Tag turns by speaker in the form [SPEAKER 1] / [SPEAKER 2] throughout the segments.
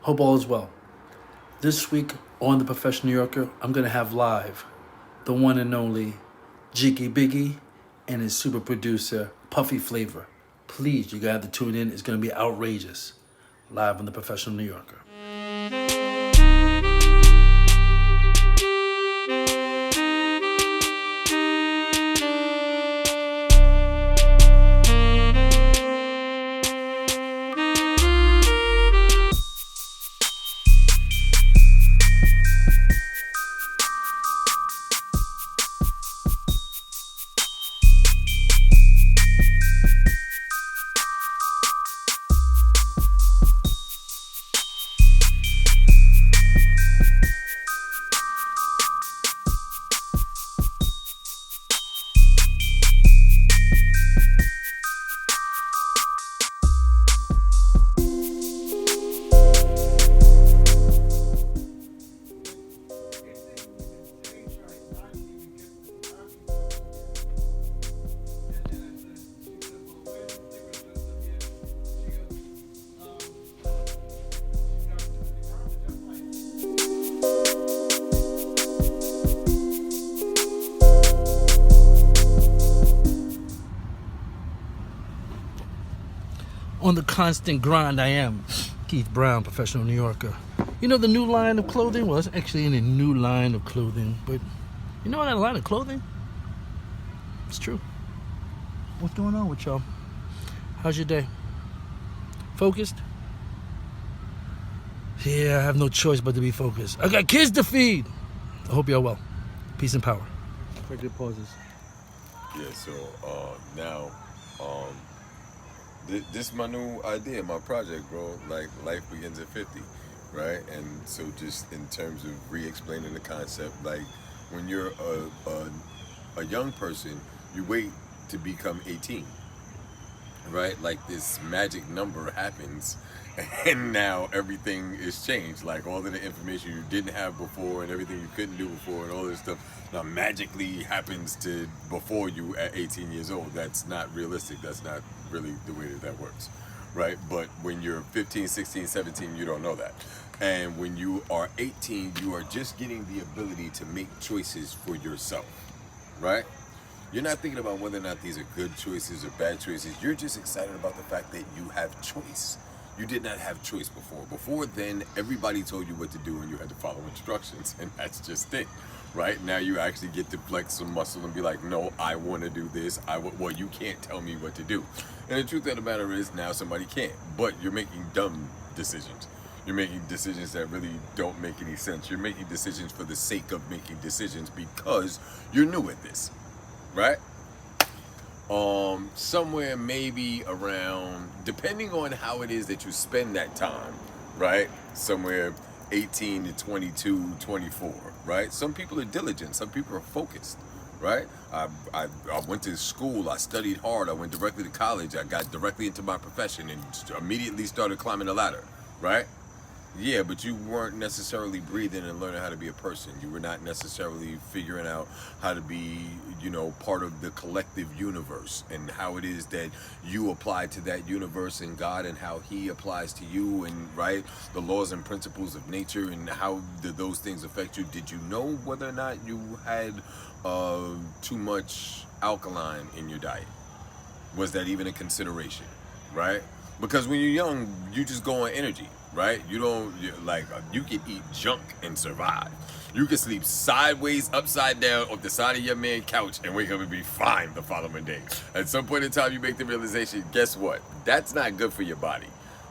[SPEAKER 1] Hope all is well. This week on the Professional New Yorker, I'm going to have live the one and only Jiggy Biggie and his super producer, Puffy Flavor. Please, you got to tune in. It's going to be outrageous. Live on the Professional New Yorker. On the constant grind I am, Keith Brown, Professional New Yorker. You know the new line of clothing? Well, it's actually in a new line of clothing, but you know that line of clothing? It's true. What's going on with y'all? How's your day? Focused? Yeah, I have no choice but to be focused. I got kids to feed. I hope y'all well. Peace and power. Quick pauses.
[SPEAKER 2] Yeah, so now this is my new idea, my project, bro. Like, life begins at 50, right? And so just in terms of re-explaining the concept, like when you're a young person, you wait to become 18, right? Like this magic number happens and now everything is changed. Like all of the information you didn't have before and everything you couldn't do before and all this stuff now magically happens to before you at 18 years old. That's not realistic. That's not really the way that works, right? But when you're 15, 16, 17, you don't know that. And when you are 18, you are just getting the ability to make choices for yourself, right? You're not thinking about whether or not these are good choices or bad choices. You're just excited about the fact that you have choice. You did not have choice before. Before then, everybody told you what to do and you had to follow instructions, and that's just it, right? Now you actually get to flex some muscle and be like, no, I want to do this. Well, you can't tell me what to do. And the truth of the matter is now somebody can't, but you're making dumb decisions. You're making decisions that really don't make any sense. You're making decisions for the sake of making decisions because you're new at this, right? Somewhere maybe around, depending on how it is that you spend that time, right? Somewhere 18 to 22, 24, right? Some people are diligent. Some people are focused, right? I went to school. I studied hard. I went directly to college. I got directly into my profession and immediately started climbing the ladder, right? Yeah, but you weren't necessarily breathing and learning how to be a person. You were not necessarily figuring out how to be, part of the collective universe and how it is that you apply to that universe and God and how he applies to you and, right, the laws and principles of nature and how do those things affect you. Did you know whether or not you had too much alkaline in your diet? Was that even a consideration, right? Because when you're young, you just go on energy. Right? You can eat junk and survive. You can sleep sideways, upside down, off the side of your man's couch and wake up and be fine the following day. At some point in time, you make the realization, guess what? That's not good for your body,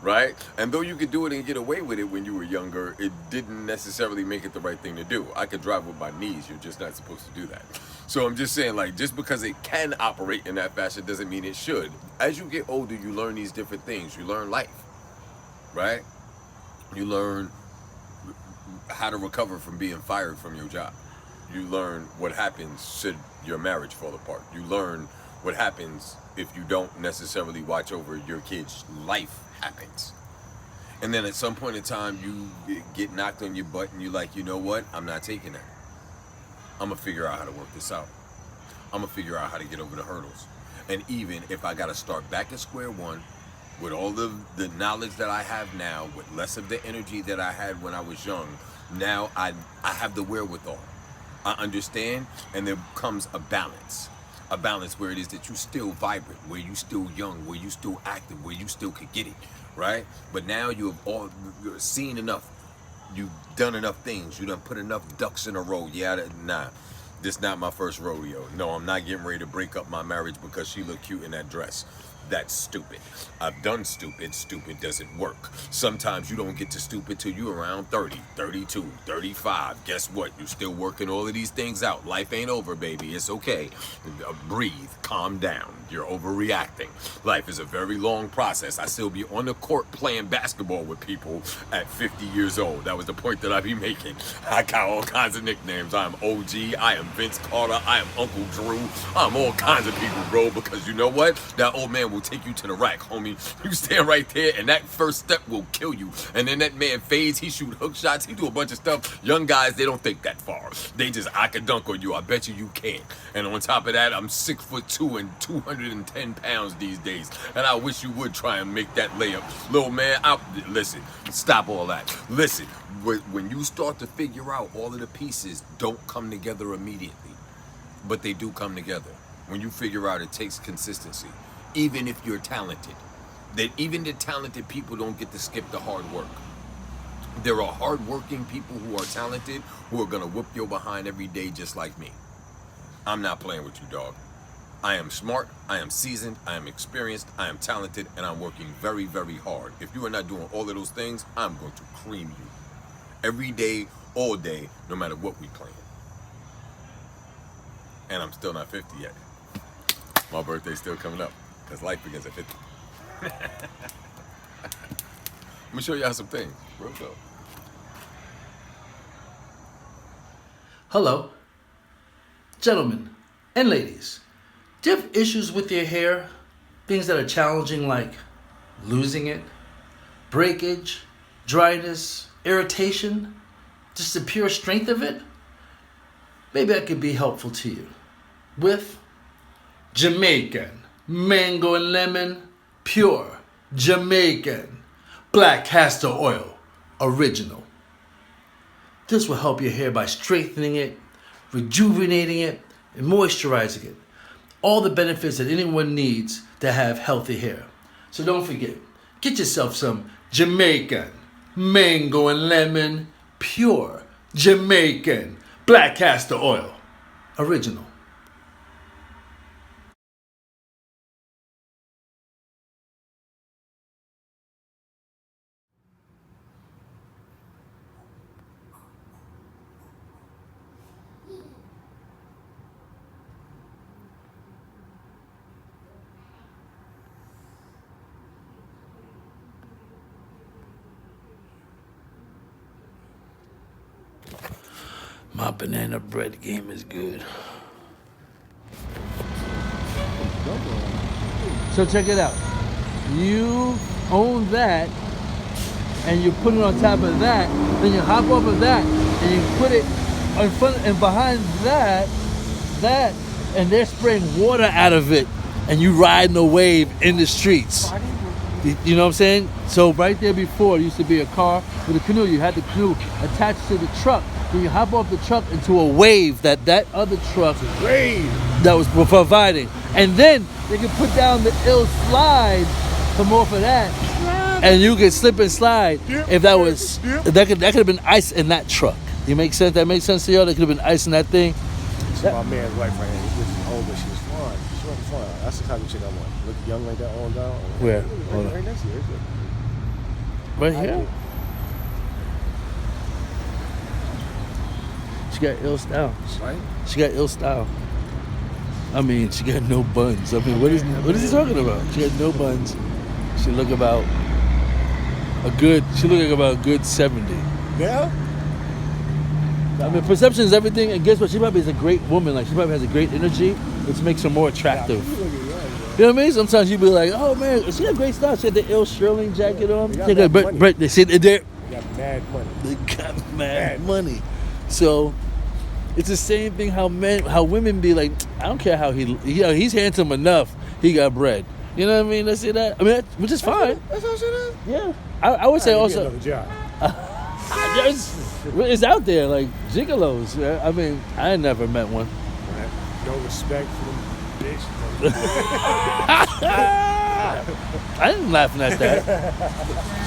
[SPEAKER 2] right? And though you could do it and get away with it when you were younger, it didn't necessarily make it the right thing to do. I could drive with my knees. You're just not supposed to do that. So I'm just saying, like, just because it can operate in that fashion doesn't mean it should. As you get older, you learn these different things. You learn life, right? You learn how to recover from being fired from your job. You learn what happens should your marriage fall apart. You learn what happens if you don't necessarily watch over your kids. Life happens. And then at some point in time, you get knocked on your butt and you're like, you know what? I'm not taking that. I'm going to figure out how to work this out. I'm going to figure out how to get over the hurdles. And even if I got to start back at square one, with all the knowledge that I have now, with less of the energy that I had when I was young, now I have the wherewithal. I understand, and there comes a balance. A balance where it is that you still vibrant, where you still young, where you still active, where you still could get it, right? But now you have all seen enough. You've done enough things. You done put enough ducks in a row. Yeah, nah. This not my first rodeo. No, I'm not getting ready to break up my marriage because she looked cute in that dress. That's stupid. I've done stupid. Stupid doesn't work. Sometimes you don't get to stupid till you around 30, 32, 35. Guess what? You're still working all of these things out. Life ain't over, baby. It's okay. Breathe. Calm down. You're overreacting. Life is a very long process. I still be on the court playing basketball with people at 50 years old. That was the point that I be making. I got all kinds of nicknames. I am OG. I am Vince Carter. I am Uncle Drew. I'm all kinds of people, bro, because you know what? That old man will take you to the rack, homie. You stand right there, and that first step will kill you. And then that man fades. He shoot hook shots. He do a bunch of stuff. Young guys, they don't think that far. They just, I could dunk on you. I bet you can. And on top of that, I'm 6'2" and 210 pounds these days. And I wish you would try and make that layup. Little man, listen, stop all that. Listen, when you start to figure out all of the pieces don't come together immediately, but they do come together. When you figure out it takes consistency, even if you're talented, that even the talented people don't get to skip the hard work. There are hardworking people who are talented who are gonna whoop your behind every day just like me. I'm not playing with you, dog. I am smart, I am seasoned, I am experienced, I am talented, and I'm working very, very hard. If you are not doing all of those things, I'm going to cream you. Every day, all day, no matter what we playing. And I'm still not 50 yet. My birthday's still coming up, because life begins at 50. I'm gonna show y'all some things. Real dope.
[SPEAKER 1] Hello, gentlemen and ladies. Do you have issues with your hair? Things that are challenging like losing it, breakage, dryness, irritation, just the pure strength of it? Maybe I could be helpful to you with Jamaican mango and lemon pure Jamaican black castor oil original. This will help your hair by strengthening it, rejuvenating it, and moisturizing it. All the benefits that anyone needs to have healthy hair. So don't forget, get yourself some Jamaican mango and lemon pure Jamaican black castor oil original. My banana bread game is good. So check it out. You own that, and you put it on top of that, then you hop off of that, and you put it in front and behind that, and they're spraying water out of it, and you riding the wave in the streets. You know what I'm saying? So right there before, it used to be a car with a canoe. You had the canoe attached to the truck. Then you hop off the truck into a wave that other truck that was providing. And then they could put down the ill slide, come off of that, and you could slip and slide. If that was, that could have been ice in that truck. You make sense? That makes sense to y'all? There could have been ice in that thing.
[SPEAKER 3] This is my man's wife right here. This is old, but she's fine. She's really fine. That's the type of chick I want. Look young like that on down.
[SPEAKER 1] Where?
[SPEAKER 3] Right next to you.
[SPEAKER 1] Right here? She got ill style.
[SPEAKER 3] Right?
[SPEAKER 1] She got ill style. I mean, she got no buns. I mean, what is he talking about? She got no buns. She look about a good 70.
[SPEAKER 3] Yeah?
[SPEAKER 1] I mean, perception is everything, and guess what? She probably is a great woman. Like, she probably has a great energy, which makes her more attractive. You know what I mean? Sometimes you be like, oh man, she got great style. She had the ill Sterling jacket on.
[SPEAKER 3] They got
[SPEAKER 1] They said they
[SPEAKER 3] got mad money.
[SPEAKER 1] They got mad money. So it's the same thing how women be like, I don't care how he's handsome enough, he got bread. You know what I mean? Let's say that. I mean, which is fine.
[SPEAKER 3] That's how shit is.
[SPEAKER 1] Yeah. I would say
[SPEAKER 3] Give me
[SPEAKER 1] also,
[SPEAKER 3] another job.
[SPEAKER 1] it's out there, like gigolos. I mean, I never met one.
[SPEAKER 3] Right? No respect for them bitches.
[SPEAKER 1] I didn't laughing at that.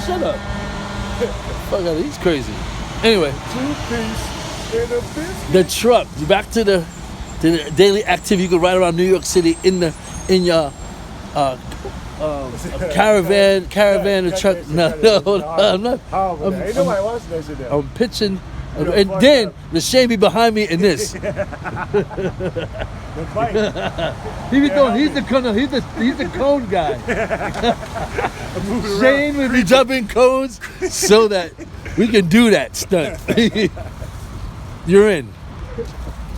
[SPEAKER 1] Shut up. Fuck out, he's crazy. Anyway,
[SPEAKER 3] 2 piece in a biscuit.
[SPEAKER 1] the truck. Back to the daily activity. You can ride around New York City in your caravan or truck. No, I'm not.
[SPEAKER 3] Ain't nobody watching that shit now.
[SPEAKER 1] I'm pitching,
[SPEAKER 3] know,
[SPEAKER 1] and
[SPEAKER 3] fuck
[SPEAKER 1] then
[SPEAKER 3] up.
[SPEAKER 1] the shame be behind me in this.
[SPEAKER 3] The fight.
[SPEAKER 1] He be going. He's the cone guy.
[SPEAKER 3] Moving around.
[SPEAKER 1] Shane would be jumping cones so that we can do that stunt. You're in.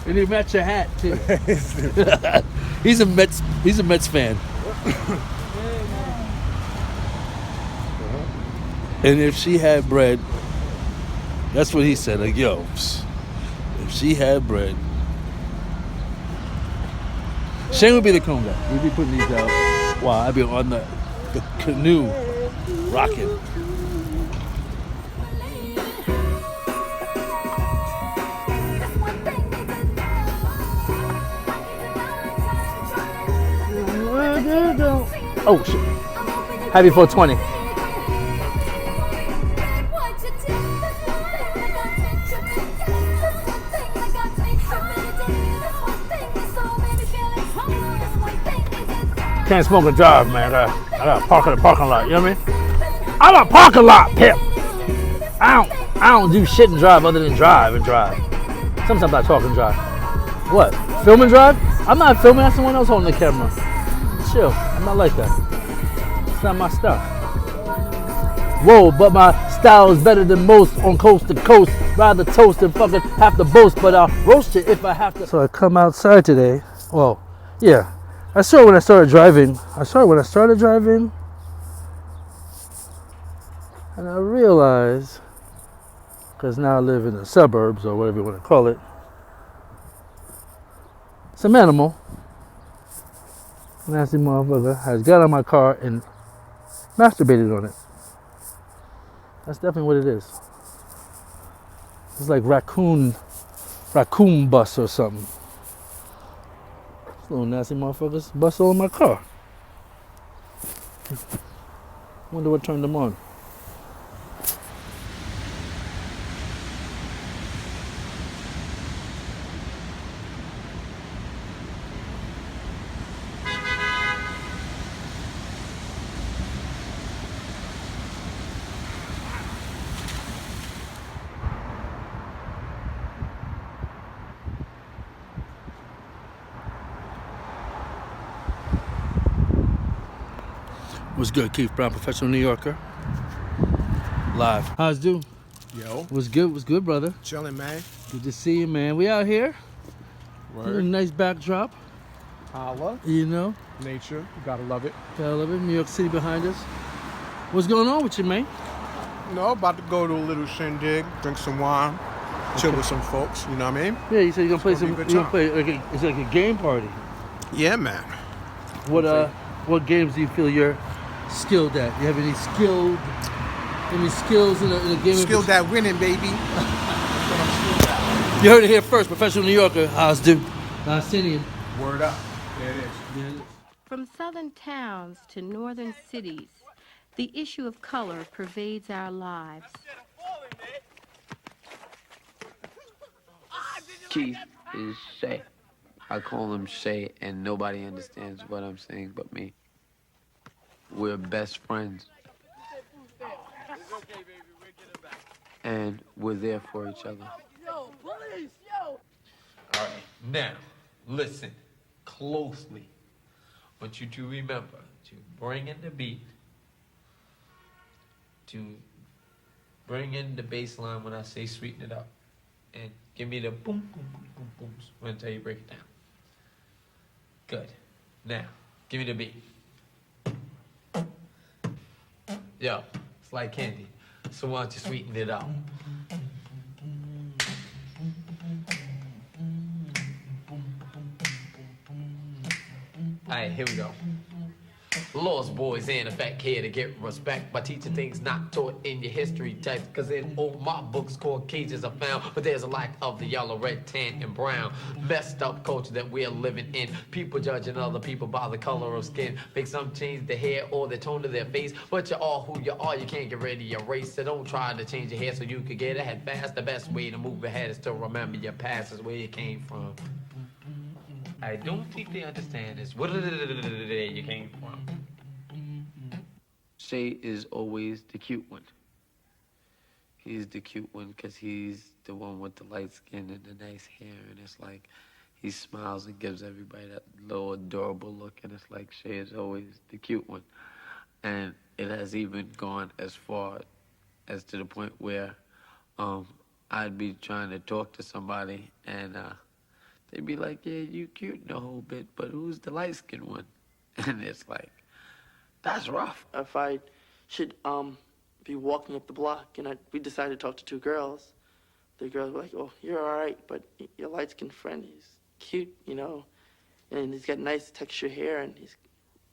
[SPEAKER 1] And he match your hat too. He's a Mets fan. And if she had bread, that's what he said. Like, yo, if she had bread, Shane would be the cone guy. We'd be putting these out while I'd be on the canoe rocking. Oh shit! Happy 420. Can't smoke and drive, man. I gotta park in the parking lot. You know what I mean? I'm a parking lot pimp. I don't do shit and drive other than drive and drive. Sometimes I talk and drive. What? Film and drive? I'm not filming. That's someone else holding the camera. Chill. I'm not like that. It's not my stuff. Whoa, but my style is better than most on coast to coast. Rather toast than fucking have to boast, but I'll roast it if I have to. So I come outside today. Well, yeah. I saw it when I started driving. And I realized, because now I live in the suburbs or whatever you want to call it, some animal, nasty motherfucker, has got on my car and masturbated on it. That's definitely what it is. It's like raccoon bus or something. These little nasty motherfuckers bust all in my car. Wonder what turned them on. What's good, Keith Brown, professional New Yorker. Live. How's it do?
[SPEAKER 3] Yo,
[SPEAKER 1] What's good, brother?
[SPEAKER 3] chilling, man.
[SPEAKER 1] Good to see you, man. We out here.
[SPEAKER 3] Word.
[SPEAKER 1] Nice backdrop,
[SPEAKER 3] Holla.
[SPEAKER 1] you know.
[SPEAKER 3] Nature. You gotta love it.
[SPEAKER 1] Gotta love it. New York City behind us. What's going on with you, man?
[SPEAKER 4] No, about to go to a little shindig, drink some wine, chill with some folks. You know what I mean?
[SPEAKER 1] Yeah, you said you're gonna play
[SPEAKER 4] It's
[SPEAKER 1] some.
[SPEAKER 4] gonna be
[SPEAKER 1] You're
[SPEAKER 4] a
[SPEAKER 1] gonna
[SPEAKER 4] good
[SPEAKER 1] play. It's like a game party.
[SPEAKER 4] Yeah, man.
[SPEAKER 1] What games do you feel you're skilled at? You have any skills in a game?
[SPEAKER 4] Skilled at winning, baby.
[SPEAKER 1] You heard it here first. Professional New Yorker. How's do? Palestinian.
[SPEAKER 4] Word up. There it is.
[SPEAKER 5] From southern towns to northern cities, the issue of color pervades our lives.
[SPEAKER 6] Keith is Shay. I call him Shay, and nobody understands what I'm saying but me. We're best friends. And we're there for each other.
[SPEAKER 7] All right, now, listen closely. I want you to remember to bring in the beat, to bring in the bass line when I say sweeten it up, and give me the boom, boom, boom, boom, booms until you break it down. Good. Now, give me the beat. Yo, it's like candy. So why don't you sweeten it up? All right, here we go. Lost boys in effect here to get respect by teaching things not taught in your history text. Cause in all my books, Caucasians are found, but there's a lack of the yellow, red, tan, and brown. Messed up culture that we're living in. People judging other people by the color of skin. Make some change their hair or the tone of their face, but you're all who you are. You can't get rid of your race, so don't try to change your hair so you can get ahead fast. The best way to move ahead is to remember your past is where you came from. I don't think they understand this. Where you came from.
[SPEAKER 6] Shay is always the cute one. He's the cute one because he's the one with the light skin and the nice hair, and it's like he smiles and gives everybody that little adorable look, and it's like Shay is always the cute one. And it has even gone as far as to the point where I'd be trying to talk to somebody and they'd be like, yeah, you cute the whole bit, but who's the light-skinned one? And it's like, that's rough.
[SPEAKER 8] If I should be walking up the block and we decided to talk to two girls, the girls were like, oh, you're all right, but your light-skinned friend, he's cute, you know, and he's got nice texture hair, and he's,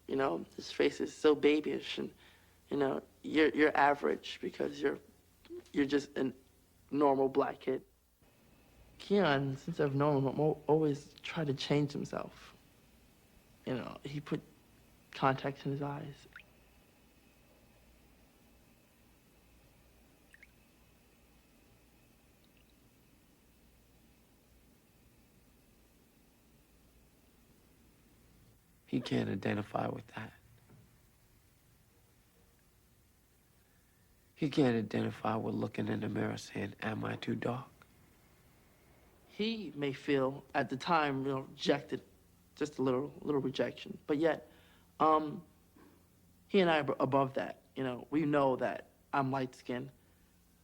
[SPEAKER 8] you know, his face is so babyish, and, you know, you're average because you're just a normal black kid. Keon, since I've known him, always tried to change himself. You know, he put contacts in his eyes.
[SPEAKER 6] He can't identify with that. He can't identify with looking in the mirror saying, am I too dark?
[SPEAKER 8] He may feel at the time, you know, rejected, just a little rejection. But yet, he and I are above that. You know, we know that I'm light skinned,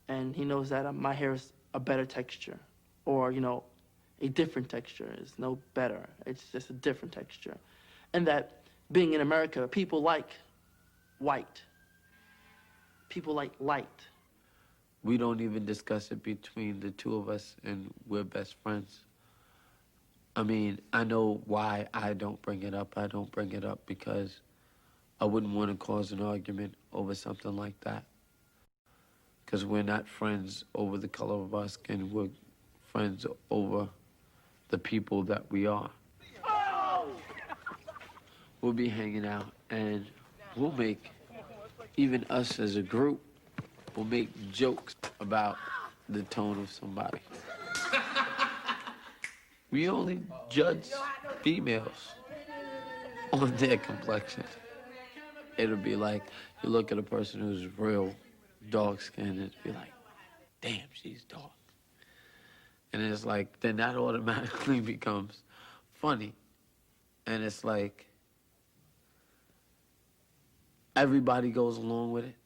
[SPEAKER 8] and he knows that my hair is a better texture, or, you know, a different texture is no better. It's just a different texture. And that being in America, people like white. People like light.
[SPEAKER 6] We don't even discuss it between the two of us, and we're best friends. I mean, I know why I don't bring it up. I don't bring it up because I wouldn't want to cause an argument over something like that. Because we're not friends over the color of our skin. We're friends over the people that we are. We'll be hanging out, and we'll make, even us as a group, we'll make jokes about the tone of somebody. We only judge females on their complexion. It'll be like, you look at a person who's real dark-skinned, and be like, damn, she's dark. And it's like, then that automatically becomes funny. And it's like, everybody goes along with it.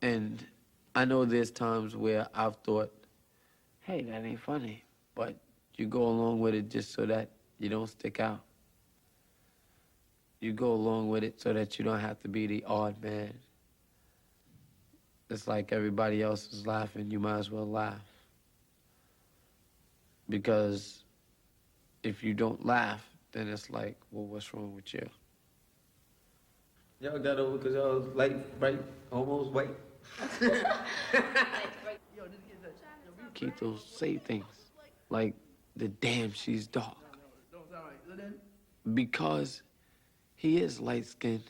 [SPEAKER 6] And I know there's times where I've thought, hey, that ain't funny. But you go along with it just so that you don't stick out. You go along with it so that you don't have to be the odd man. It's like everybody else is laughing, you might as well laugh. Because if you don't laugh, then it's like, well, what's wrong with you?
[SPEAKER 7] Y'all got over because y'all was light, right, almost white.
[SPEAKER 6] Keto say things like, the damn, she's dark. Because he is light-skinned,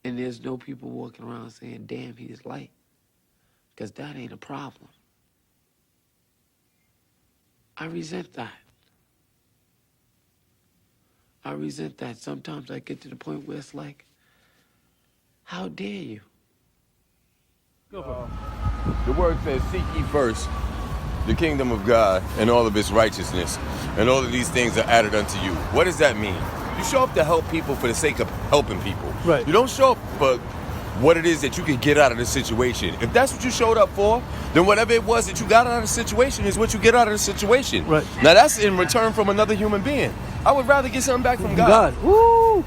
[SPEAKER 6] and there's no people walking around saying, damn, he's light. Because that ain't a problem. I resent that. I resent that. Sometimes I get to the point where it's like, how dare you?
[SPEAKER 2] The word says, seek ye first the kingdom of God and all of its righteousness, and all of these things are added unto you. What does that mean? You show up to help people for the sake of helping people.
[SPEAKER 1] Right.
[SPEAKER 2] You don't show up for what it is that you can get out of the situation. If that's what you showed up for, then whatever it was that you got out of the situation is what you get out of the situation.
[SPEAKER 1] Right.
[SPEAKER 2] Now that's in return from another human being. I would rather get something back from God.
[SPEAKER 1] Woo!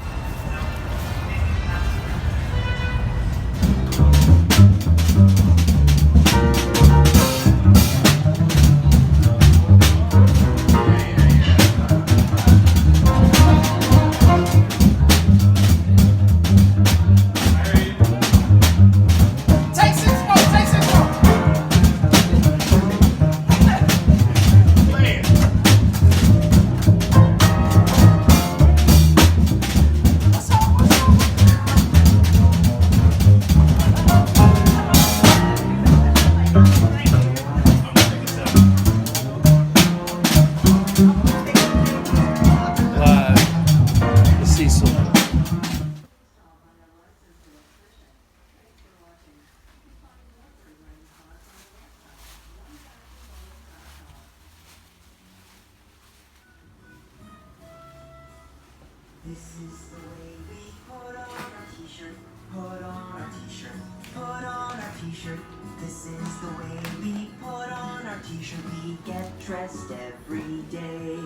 [SPEAKER 9] This is the way we put on our t-shirt, put on our t-shirt, put on our t-shirt. This is the way we put on our t-shirt. We get dressed every day.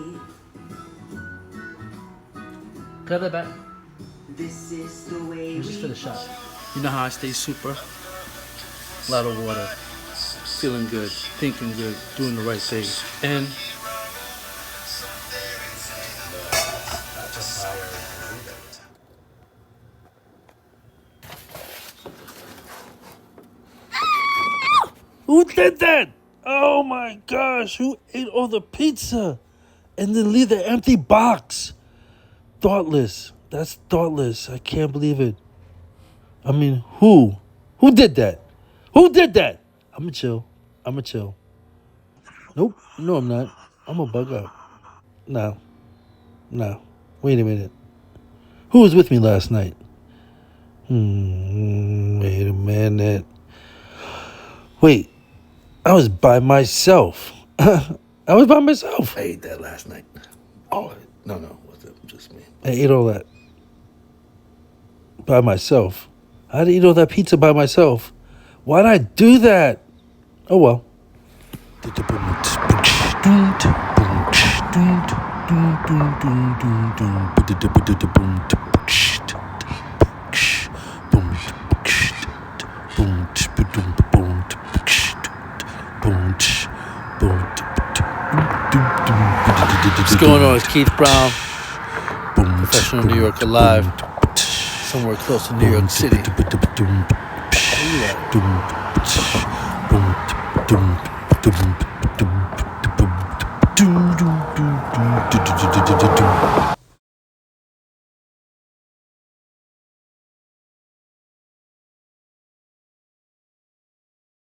[SPEAKER 1] Cut that back.
[SPEAKER 9] This is the way
[SPEAKER 1] Just for
[SPEAKER 9] we
[SPEAKER 1] the shot. You know how I stay super? A lot of water. Feeling good, thinking good, doing the right thing. And who did that? Oh my gosh, who ate all the pizza and then leave the empty box? Thoughtless. That's thoughtless. I can't believe it. I mean, who? Who did that? Who did that? I'ma chill. I'ma chill. Nope. No, I'm not. I'm gonna bug out. No. No. Wait a minute. Who was with me last night? Wait a minute. Wait. I was by myself. I was by myself. I ate that last night. Oh, no. Was it just me? I ate all that by myself. I had to eat all that pizza by myself. Why'd I do that? Oh well. What's going on? It's Keith Brown, professional New Yorker live, somewhere close to New York City. Where you at?